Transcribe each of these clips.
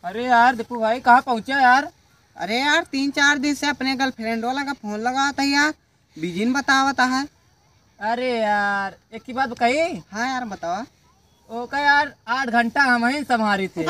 अरे यार दीपू भाई कहाँ पहुँचा यार? अरे यार 3-4 दिन से अपने गर्लफ्रेंड वाला का फोन लगा था यार, बिजी बतावता है। अरे यार एक ही बात कही। हाँ यार बताओ। ओ का यार 8 घंटा हम ही संभारी थे।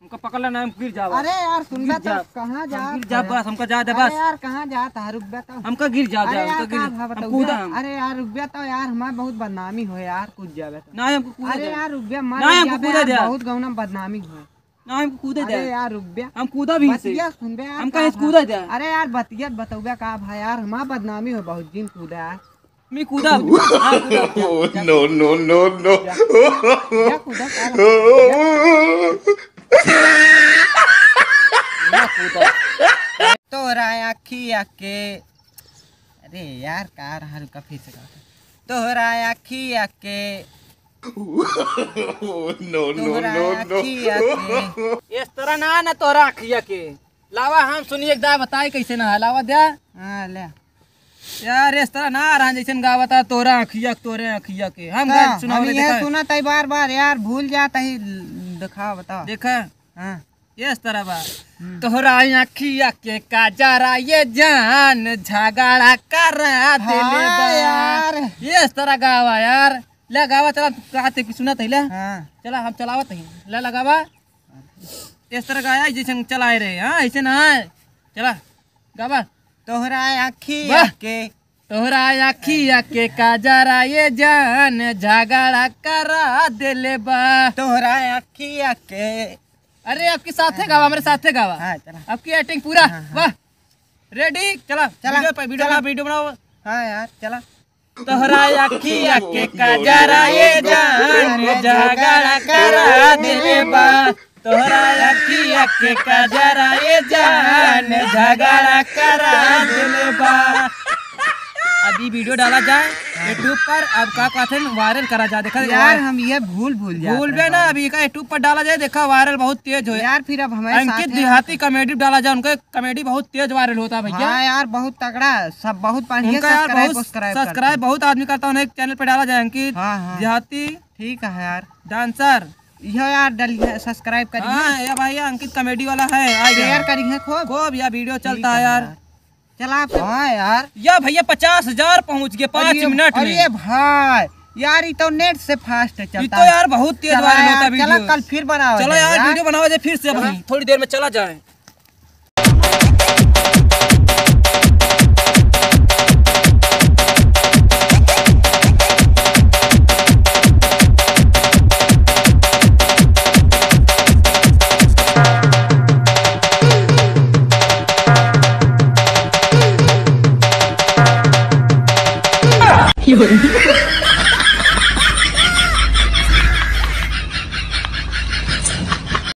हमको पकड़ लेना, हम गिर जाओ। अरे यार सुन बे, जा। कहाँ जा? गिर जा बस, हमको जा दे अरे बस। यार कहाँ जाता है, रुक बे तो। हमको गिर जा अरे जा, यार हमको गिर कहाँ हम बताओ कूदा बे? हम। अरे यार रुक बे तो यार, हमारे बहुत बदनामी हो यार, कूद जावे तो। ना हमको कूदा अरे दे। यार रुक बे, ना हमको कूदा दे। बहुत गौना बदनामी हो। ना हमको कूदा अरे दे। यार रुक बे, हम कूदा भी से। बतिया सुन बे यार। हम कहीं कूदा दे। अरे यार बतिया बताओ का भाई यार, हमारा बदनामी हो बहुत दिन कूदा यार। मैं कूदा। हाँ कूदा। No, no, no, no. क्या कूदा ना कूदा। तोरा आखिया के, अरे यार का रहा, रुका फिर से गाता। तोरा आखिया के, No, no, तोरा no, आखिया no. के। इस तरह ना तोरा अखिया के लावा, हम सुनिए एक दा बताए कैसे ना लावा दे हाँ ले यार। इस तरह ना रहा जैसे गावता तोरा अखिया तोरे अखिया के। हम सुनाओ हम ये सुना था बार बार यार, भूल जाता ही। दिखाओ बताओ। देखा हाँ इस तरह बा। तोहरा अखिया के काजरा ये जान झगड़ा करा देले बा यार। इस तरह गावा यार। ले गावा चला, कहते कि सुना ले। हाँ चला हम चलावत ही ले लगावा। इस तरह गाया जैसे हम चलाए रहे। हाँ ऐसे ना चला गावा। तोहरा आखिया वाह। के, तोहरा अखिया के काजरा ये जान झगड़ा करा देले बा। तोहरा आखिया के। अरे आपके साथे गावा, मेरे साथे गावा। हाँ चला। आपकी एक्टिंग पूरा वाह। रेडी चला चला, वीडियो चला। वीडियो बनाओ। हाँ यार चला। तोहरा अखिया के काजरा ये जान झगड़ा करा देले बा। तोहरा अखिया के काजरा ये जान झगड़ा करा देले बा। अभी वीडियो डाला जाए यूट्यूब पर, अब का कहते हैं वायरल करा जाए। देखा यार हम ये भूल जाते भूल गए ना। अभी का यूट्यूब पर डाला जाए, देखा वायरल बहुत तेज हो यार। फिर अब हमारे साथ अंकित हैं। देहाती कॉमेडी डाला जाए, उनका कॉमेडी बहुत तेज वायरल होता है भैया। हाँ यार बहुत तगड़ा, सब बहुत पानी उनका यार बहुत सब्सक्राइब बहुत आदमी करता है। एक चैनल पे डाला जाए अंकित हाँ। देहाती ठीक है यार, डांसर। यो यार डलिए, सब्सक्राइब करिए। हाँ या भाई अंकित कॉमेडी वाला है, शेयर करिए खूब या वीडियो चलता है यार। चला आप। हाँ यार या भैया 50,000 पहुंच गए 5 मिनट में। अरे भाई यार ये तो नेट से फास्ट चलता ये तो यार बहुत तेज वायरल होता है चला वीडियो। कल फिर बनाओ। चलो यार वीडियो बनाओ जाए फिर से, भाई थोड़ी देर में चला जाए।有人。